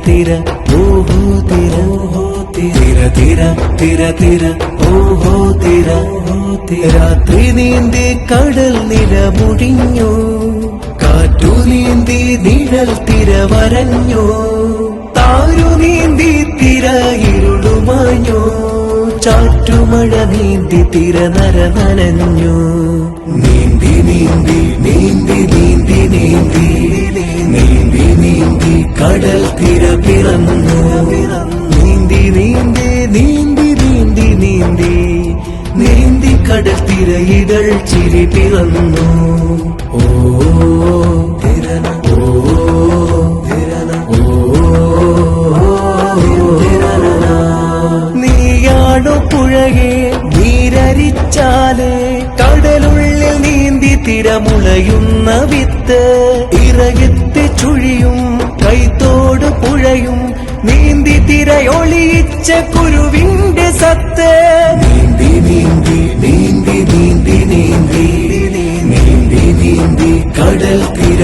തിര ഓഹോ തിര തിര തിര തിര തിര ഓഹോ തിര രാത്രി നീന്തി കടൽ നില മുടിഞ്ഞു കാറ്റു നീന്തി നിഴൽ തിര വരഞ്ഞു താരു നീന്തി തിര ഇരുളുമാഞ്ഞു ചാറ്റുമഴ നീന്തി തിര നര നനഞ്ഞു നീന്തി നീന്തി നീന്തി നീന്തി നീന്തി നീന്തി നീന്തി കടൽ തിര പിറന്നു നീന്തി നീന്തി നീന്തി നീന്തി നീന്തി നീന്തി കടൽ തിര ഇതൾ ചിരി പിറന്നു ഓ തിരന ഓ തിരന ഓ നീയാണു പുഴയെ നീരരിച്ചാലേ കടലുള്ളിൽ നീന്തി തിരമുളയുന്ന വിത്ത് ഇറകെത്തി ചുഴിയും കൈത്തോട് പുഴയും നീന്തി തിരയൊളിയിച്ച കുരുവിന്റെ സത്ത് നീന്തി നീന്തി നീന്തി നീന്തി നീന്തി നീന്തി നീന്തി കടൽ തിര